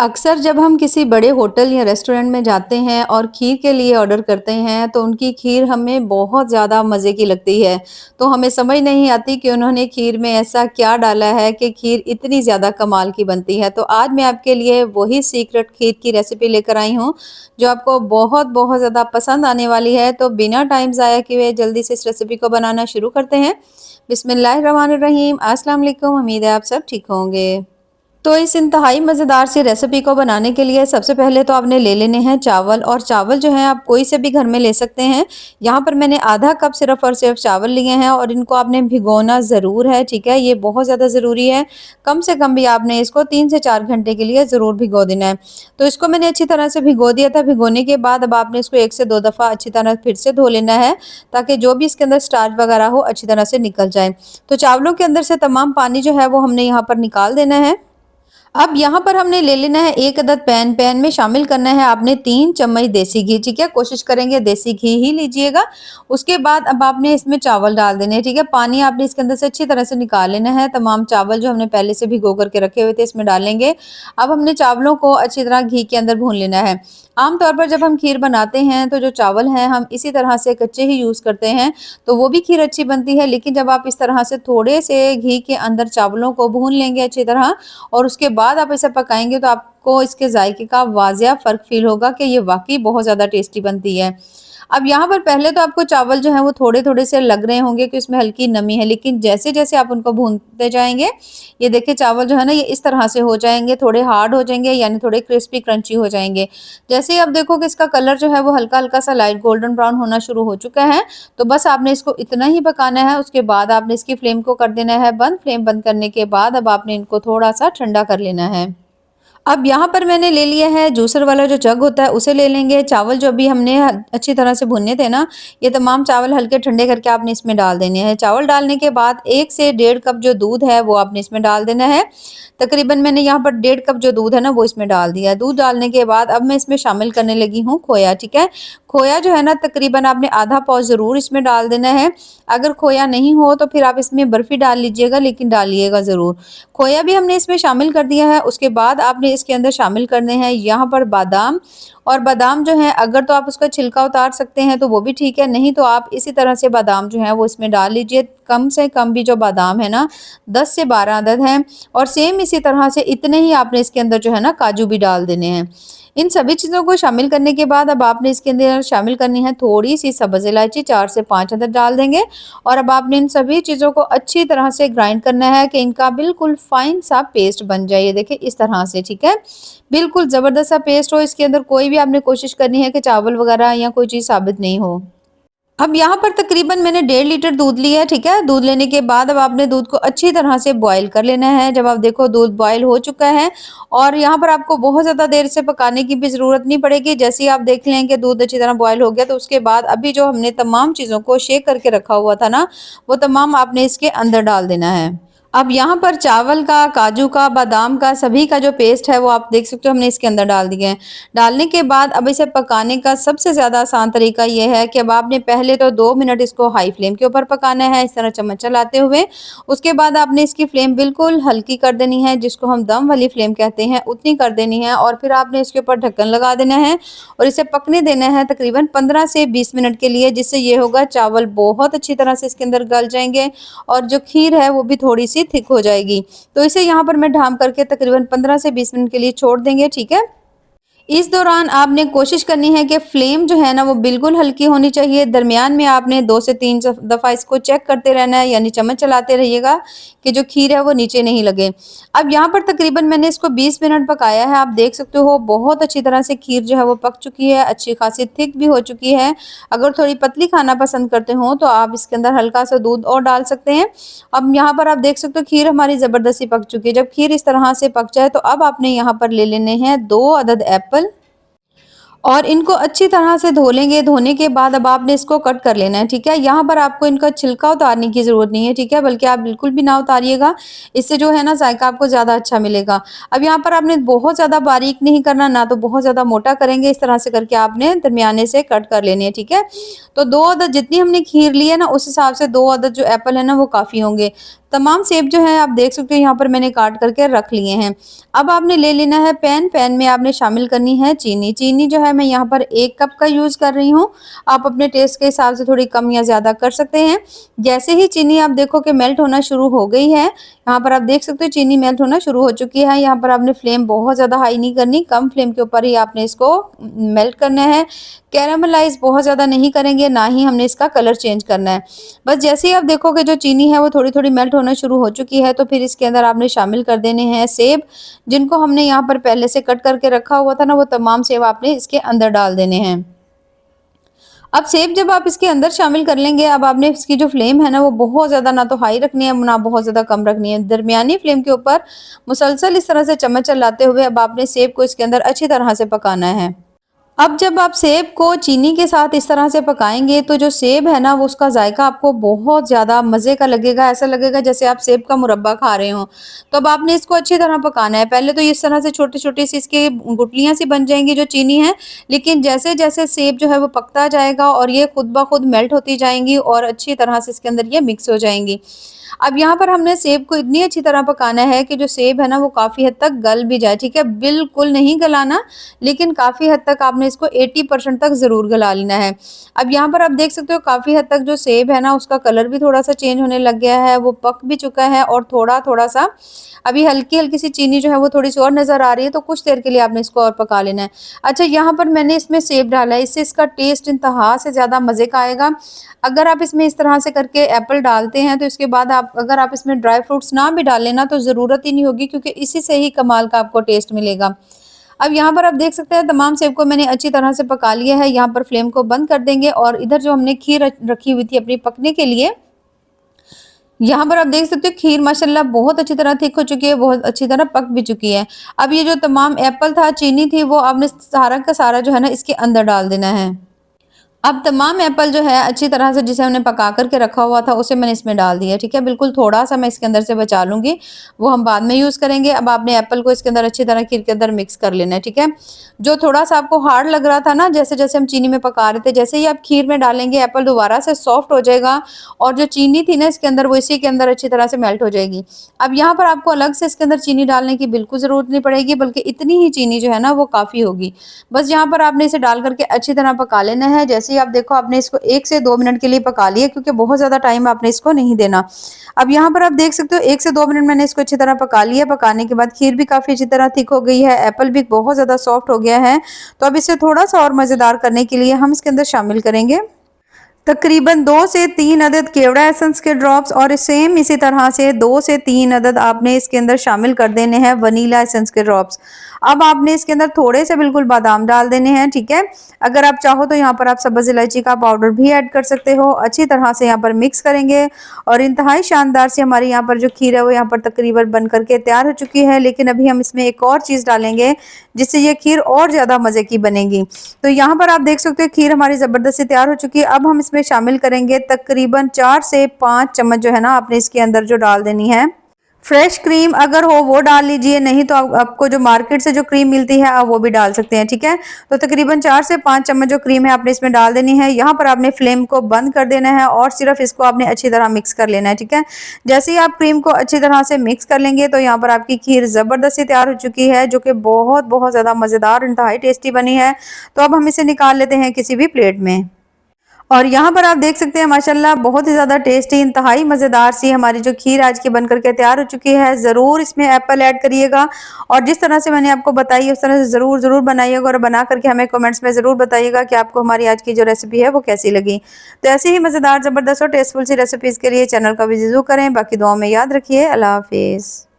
अक्सर जब हम किसी बड़े होटल या रेस्टोरेंट में जाते हैं और खीर के लिए ऑर्डर करते हैं तो उनकी खीर हमें बहुत ज़्यादा मज़े की लगती है। तो हमें समझ नहीं आती कि उन्होंने खीर में ऐसा क्या डाला है कि खीर इतनी ज़्यादा कमाल की बनती है। तो आज मैं आपके लिए वही सीक्रेट खीर की रेसिपी लेकर आई हूँ जो आपको बहुत बहुत ज़्यादा पसंद आने वाली है। तो बिना टाइम ज़ाया किए जल्दी से इस रेसिपी को बनाना शुरू करते हैं। बिस्मिल्लाहिर्रहमानिर्रहीम। अस्सलाम वालेकुम। उम्मीद है आप सब ठीक होंगे। तो इस इंतहाई मज़ेदार सी रेसिपी को बनाने के लिए सबसे पहले तो आपने ले लेने हैं चावल। और चावल जो है आप कोई से भी घर में ले सकते हैं। यहाँ पर मैंने आधा कप सिर्फ और सिर्फ चावल लिए हैं और इनको आपने भिगोना ज़रूर है, ठीक है। ये बहुत ज़्यादा ज़रूरी है। कम से कम भी आपने इसको 3 से 4 घंटे के लिए ज़रूर भिगो देना है। तो इसको मैंने अच्छी तरह से भिगो दिया था। भिगोने के बाद अब आपने इसको 1 से 2 दफ़ा अच्छी तरह फिर से धो लेना है, ताकि जो भी इसके अंदर स्टार्च वगैरह हो अच्छी तरह से निकल जाए। तो चावलों के अंदर से तमाम पानी जो है वो हमने यहाँ पर निकाल देना है। अब यहाँ पर हमने ले लेना है 1 अदद पैन। पैन में शामिल करना है आपने 3 चम्मच देसी घी, ठीक है। कोशिश करेंगे देसी घी ही लीजिएगा। उसके बाद अब आपने इसमें चावल डाल देने हैं, ठीक है। पानी आपने इसके अंदर से अच्छी तरह से निकाल लेना है। तमाम चावल जो हमने पहले से भिगो करके रखे हुए थे इसमें डालेंगे। अब हमने चावलों को अच्छी तरह घी के अंदर भून लेना है। आमतौर पर जब हम खीर बनाते हैं तो जो चावल हैं हम इसी तरह से कच्चे ही यूज़ करते हैं, तो वो भी खीर अच्छी बनती है। लेकिन जब आप इस तरह से थोड़े से घी के अंदर चावलों को भून लेंगे अच्छी तरह और उसके बाद आप इसे पकाएंगे तो आपको इसके जायके का वाज़िया फ़र्क फ़ील होगा कि ये वाक़ई बहुत ज़्यादा टेस्टी बनती है। अब यहाँ पर पहले तो आपको चावल जो हैं वो थोड़े-थोड़े से लग रहे होंगे कि उसमें हल्की नमी है, लेकिन जैसे-जैसे आप उनको भूनते जाएँगे, ये देखिए चावल जो है ना ये इस तरह से हो जाएँगे, थोड़े हार्ड हो जाएँगे, यानी थोड़े क्रिस्पी क्रंची हो जाएँगे। जैसे ही आप देखो कि इसका कलर जो है वो हल्का-हल्का सा लाइट गोल्डन ब्राउन होना शुरू हो चुका है, तो बस आपने इसको इतना ही पकाना है। उसके बाद आपने इसकी फ्लेम को कर देना है बंद। फ्लेम बंद करने के बाद अब आपने इनको थोड़ा-सा ठंडा कर लेना है। अब यहाँ पर मैंने ले लिया है जूसर वाला जो जग होता है उसे ले लेंगे। चावल जो अभी हमने अच्छी तरह से भुने थे ना, ये तमाम चावल हल्के ठंडे करके आपने इसमें डाल देने हैं। चावल डालने के बाद 1 से डेढ़ कप जो दूध है वो आपने इसमें डाल देना है। तकरीबन मैंने यहाँ पर डेढ़ कप जो दूध है ना वो इसमें डाल दिया है। दूध डालने के बाद अब मैं इसमें शामिल करने लगी हूँ खोया, ठीक है। खोया जो है ना तकरीबन आपने आधा पाव ज़रूर इसमें डाल देना है। अगर खोया नहीं हो तो फिर आप इसमें बर्फ़ी डाल लीजिएगा, लेकिन डालिएगा ज़रूर। खोया भी हमने इसमें शामिल कर दिया है। उसके बाद आपने इसके अंदर शामिल करने हैं यहाँ पर बादाम। और बादाम जो है अगर तो आप उसका छिलका उतार सकते हैं तो वो भी ठीक है, नहीं तो आप इसी तरह से बादाम जो है वो इसमें डाल लीजिए। कम से कम भी जो बादाम है ना 10 से 12 अदद हैं। और सेम इसी तरह से इतने ही आपने इसके अंदर जो है ना काजू भी डाल देने हैं। इन सभी चीज़ों को शामिल करने के बाद अब आपने इसके अंदर शामिल करनी है थोड़ी सी सब्ज़ इलायची, 4 से 5 अदद डाल देंगे। और अब आपने इन सभी चीज़ों को अच्छी तरह से ग्राइंड करना है कि इनका बिल्कुल फाइन सा पेस्ट बन जाए। ये देखिए इस तरह से, ठीक है। बिल्कुल ज़बरदस्त सा पेस्ट हो। इसके अंदर कोई भी आपने कोशिश करनी है कि चावल वगैरह या कोई चीज़ साबित नहीं हो। अब यहाँ पर तकरीबन मैंने 1.5 लीटर दूध लिया है, ठीक है। दूध लेने के बाद अब आपने दूध को अच्छी तरह से बॉईल कर लेना है। जब आप देखो दूध बॉईल हो चुका है और यहाँ पर आपको बहुत ज़्यादा देर से पकाने की भी ज़रूरत नहीं पड़ेगी। जैसे ही आप देख लें कि दूध अच्छी तरह बॉईल हो गया तो उसके बाद अभी जो हमने तमाम चीज़ों को शेक करके रखा हुआ था ना, वो तमाम आपने इसके अंदर डाल देना है। अब यहाँ पर चावल का, काजू का, बादाम का, सभी का जो पेस्ट है वो आप देख सकते हो हमने इसके अंदर डाल दिया है। डालने के बाद अब इसे पकाने का सबसे ज़्यादा आसान तरीका ये है कि अब आपने पहले तो 2 मिनट इसको हाई फ्लेम के ऊपर पकाना है, इस तरह चम्मच चलाते हुए। उसके बाद आपने इसकी फ्लेम बिल्कुल हल्की कर देनी है, जिसको हम दम वाली फ्लेम कहते हैं, उतनी कर देनी है। और फिर आपने इसके ऊपर ढक्कन लगा देना है और इसे पकने देना है तकरीबन 15 से 20 मिनट के लिए, जिससे ये होगा चावल बहुत अच्छी तरह से इसके अंदर गल जाएंगे और जो खीर है वो भी थोड़ी सी थिक हो जाएगी। तो इसे यहाँ पर मैं ढाँप करके तकरीबन 15 से 20 मिनट के लिए छोड़ देंगे, ठीक है। इस दौरान आपने कोशिश करनी है कि फ्लेम जो है ना वो बिल्कुल हल्की होनी चाहिए। दरमियान में आपने 2 से 3 दफ़ा इसको चेक करते रहना है, यानी चम्मच चलाते रहिएगा कि जो खीर है वो नीचे नहीं लगे। अब यहाँ पर तकरीबन मैंने इसको 20 मिनट पकाया है। आप देख सकते हो बहुत अच्छी तरह से खीर जो है वो पक चुकी है, अच्छी खासी थिक भी हो चुकी है। अगर थोड़ी पतली खाना पसंद करते हो तो आप इसके अंदर हल्का सा दूध और डाल सकते हैं। अब यहाँ पर आप देख सकते हो खीर हमारी ज़बरदस्ती पक चुकी है। जब खीर इस तरह से पक जाए तो अब आपने यहाँ पर ले लेने हैं 2 अदद एप्पल। और इनको अच्छी तरह से धो लेंगे, धोने के बाद अब आपने इसको कट कर लेना है, ठीक है? यहाँ पर आपको इनका छिलका उतारने की ज़रूरत नहीं है, ठीक है? बल्कि आप बिल्कुल भी ना उतारिएगा, इससे जो है ना ज़ायका आपको ज़्यादा अच्छा मिलेगा। अब यहाँ पर आपने बहुत ज़्यादा बारीक नहीं करना, ना तो बहुत ज़्यादा मोटा करेंगे, इस तरह से करके आपने दरमियाने से कट कर लेनी है, ठीक है? तो 2 अदद जितनी हमने खीर ली है ना, उस हिसाब से 2 अदद जो एप्पल है ना, वो काफ़ी होंगे। तमाम सेब जो है आप देख सकते हो यहाँ पर मैंने काट करके रख लिए हैं। अब आपने ले लेना है पैन, पैन में आपने शामिल करनी है चीनी। चीनी जो है मैं यहाँ पर 1 कप का यूज़ कर रही हूँ। आप अपने टेस्ट के हिसाब से थोड़ी कम या ज़्यादा कर सकते हैं। जैसे ही चीनी आप देखो कि मेल्ट होना शुरू हो गई है, यहाँ पर आप देख सकते हो चीनी मेल्ट होना शुरू हो चुकी है। यहाँ पर आपने फ्लेम बहुत ज़्यादा हाई नहीं करनी, कम फ्लेम के ऊपर ही आपने इसको मेल्ट करना है। कैरामलाइज़ बहुत ज़्यादा नहीं करेंगे, ना ही हमने इसका कलर चेंज करना है। बस जैसे ही आप देखोगे जो चीनी है वो थोड़ी-थोड़ी मेल्ट होना शुरू हो चुकी है, तो फिर इसके अंदर आपने शामिल कर देने हैं सेब, जिनको हमने यहाँ पर पहले से कट करके रखा हुआ था ना, वो तमाम सेब आपने इसके अंदर डाल देने हैं। अब सेब जब आप इसके अंदर शामिल कर लेंगे, अब आपने इसकी जो फ्लेम है ना, वो बहुत ज़्यादा ना तो हाई रखनी है, ना बहुत ज़्यादा कम रखनी है। दरमियानी फ्लेम के ऊपर मुसलसल इस तरह से चम्मच चलाते हुए अब आपने सेब को इसके अंदर अच्छी तरह से पकाना है। अब जब आप सेब को चीनी के साथ इस तरह से पकाएँगे, तो जो सेब है ना, वो उसका ज़ायका आपको बहुत ज़्यादा मज़े का लगेगा, ऐसा लगेगा जैसे आप सेब का मुरब्बा खा रहे हों। तो अब आपने इसको अच्छी तरह पकाना है। पहले तो इस तरह से छोटी-छोटी सी इसकी गुठलियाँ सी बन जाएँगी जो चीनी है, लेकिन जैसे-जैसे सेब जो है वो पकता जाएगा और ये खुद ब खुद मेल्ट होती जाएँगी और अच्छी तरह से इसके अंदर ये मिक्स हो जाएँगी। अब यहाँ पर हमने सेब को इतनी अच्छी तरह पकाना है कि जो सेब है ना वो काफ़ी हद तक गल भी जाए, ठीक है? बिल्कुल नहीं गलाना, लेकिन काफ़ी हद तक आपने इसको 80% तक ज़रूर गला लेना है। अब यहाँ पर आप देख सकते हो काफ़ी हद तक जो सेब है ना उसका कलर भी थोड़ा-सा चेंज होने लग गया है, वो पक भी चुका है और थोड़ा-थोड़ा सा अभी हल्की-हल्की सी चीनी जो है वो थोड़ी-सी और नज़र आ रही है, तो कुछ देर के लिए आपने इसको और पका लेना है। अच्छा, यहाँ पर मैंने इसमें सेब डाला है, इससे इसका टेस्ट इंतहा से ज़्यादा मज़े का आएगा। अगर आप इसमें इस तरह से करके एप्पल डालते हैं, तो इसके बाद आप अगर आप इसमें ड्राई फ्रूट्स ना भी डालें ना, तो ज़रूरत ही नहीं होगी, क्योंकि इसी से ही कमाल का आपको टेस्ट मिलेगा। अब यहाँ पर आप देख सकते हैं तमाम सेब को मैंने अच्छी तरह से पका लिया है। यहाँ पर फ्लेम को बंद कर देंगे और इधर जो हमने खीर रखी हुई थी अपनी पकने के लिए, यहाँ पर आप देख सकते हो खीर माशाल्लाह बहुत अच्छी तरह थिक हो चुकी है, बहुत अच्छी तरह पक भी चुकी है। अब ये जो तमाम एप्पल था, चीनी थी, वो आपने सारा का सारा जो है ना इसके अंदर डाल देना है। अब तमाम एप्पल जो है अच्छी तरह से जिसे हमने पका कर के रखा हुआ था, उसे मैंने इसमें डाल दिया, ठीक है? बिल्कुल थोड़ा-सा मैं इसके अंदर से बचा लूँगी, वो हम बाद में यूज़ करेंगे। अब आपने एप्पल को इसके अंदर अच्छी तरह खीर के अंदर मिक्स कर लेना है, ठीक है? जो थोड़ा-सा आपको हार्ड लग रहा था ना, जैसे-जैसे हम चीनी में पका रहे थे, जैसे ही आप खीर में डालेंगे, एप्पल दोबारा से सॉफ्ट हो जाएगा और जो चीनी थी ना इसके अंदर, वो इसी के अंदर अच्छी तरह से मेल्ट हो जाएगी। अब यहाँ पर आपको अलग से इसके अंदर चीनी डालने की बिल्कुल ज़रूरत नहीं पड़ेगी, बल्कि इतनी ही चीनी जो है ना, वो काफ़ी होगी। बस यहाँ पर आपने इसे डाल करके अच्छी तरह पका लेना है। जैसे ही आप देखो आपने इसको 1 से 2 मिनट के लिए पका लिया, क्योंकि बहुत ज़्यादा टाइम आपने इसको नहीं देना। अब यहाँ पर आप देख सकते हो 1 से 2 मिनट मैंने इसको अच्छी तरह पका लिया। पकाने के बाद खीर भी काफ़ी अच्छी तरह थिक हो गई है, एप्पल भी बहुत ज़्यादा सॉफ्ट हो गया है। तो अब इसे थोड़ा-सा और मज़ेदार करने के लिए हम इसके अंदर शामिल करेंगे तकरीबन 2 से 3 अदद केवड़ा एसेंस के ड्रॉप्स और सेम इसी तरह से 2 से 3 अदद आपने इसके अंदर शामिल कर देने हैं वनीला एसेंस के ड्रॉप्स। अब आपने इसके अंदर थोड़े से बिल्कुल बादाम डाल देने हैं, ठीक है? अगर आप चाहो तो यहाँ पर आप सब्ज़ इलायची का पाउडर भी ऐड कर सकते हो। अच्छी तरह से यहाँ पर मिक्स करेंगे और इंतहाई शानदार से हमारी यहाँ पर जो खीर है वो यहाँ पर तकरीबन बन करके तैयार हो चुकी है। लेकिन अभी हम इसमें एक और चीज़ डालेंगे जिससे ये खीर और ज़्यादा मज़े की बनेगी। तो यहाँ पर आप देख सकते हो खीर हमारी ज़बरदस्त से तैयार हो चुकी है। अब हम इसमें शामिल करेंगे तकरीबन 4 से 5 चम्मच जो है ना आपने इसके अंदर जो डाल देनी है फ्रेश क्रीम। अगर हो वो डाल लीजिए, नहीं तो आपको जो मार्केट से जो क्रीम मिलती है आप वो भी डाल सकते हैं, ठीक है? तो तकरीबन 4 से 5 चम्मच जो क्रीम है आपने इसमें डाल देनी है। यहाँ पर आपने फ्लेम को बंद कर देना है और सिर्फ इसको आपने अच्छी तरह मिक्स कर लेना है, ठीक है? जैसे ही आप क्रीम को अच्छी तरह से मिक्स कर लेंगे तो यहाँ पर आपकी खीर ज़बरदस्त सी तैयार हो चुकी है, जो कि बहुत बहुत ज़्यादा मज़ेदार इंतहाई टेस्टी बनी है। तो अब हम इसे निकाल लेते हैं किसी भी प्लेट में। और यहाँ पर आप देख सकते हैं माशाल्लाह बहुत ही ज़्यादा टेस्टी इंतहाई मज़ेदार सी हमारी जो खीर आज की बनकर के तैयार हो चुकी है। ज़रूर इसमें एप्पल ऐड करिएगा और जिस तरह से मैंने आपको बताई उस तरह से ज़रूर बनाइएगा और बना करके हमें कमेंट्स में ज़रूर बताइएगा कि आपको हमारी आज की जो रेसिपी है वो कैसी लगी। तो ऐसी ही मज़ेदार ज़बरदस्त और टेस्टफुल सी रेसिपीज़ के लिए चैनल का विजिट करें। बाकी दुआओं में याद रखिए। अल्लाह हाफिज़।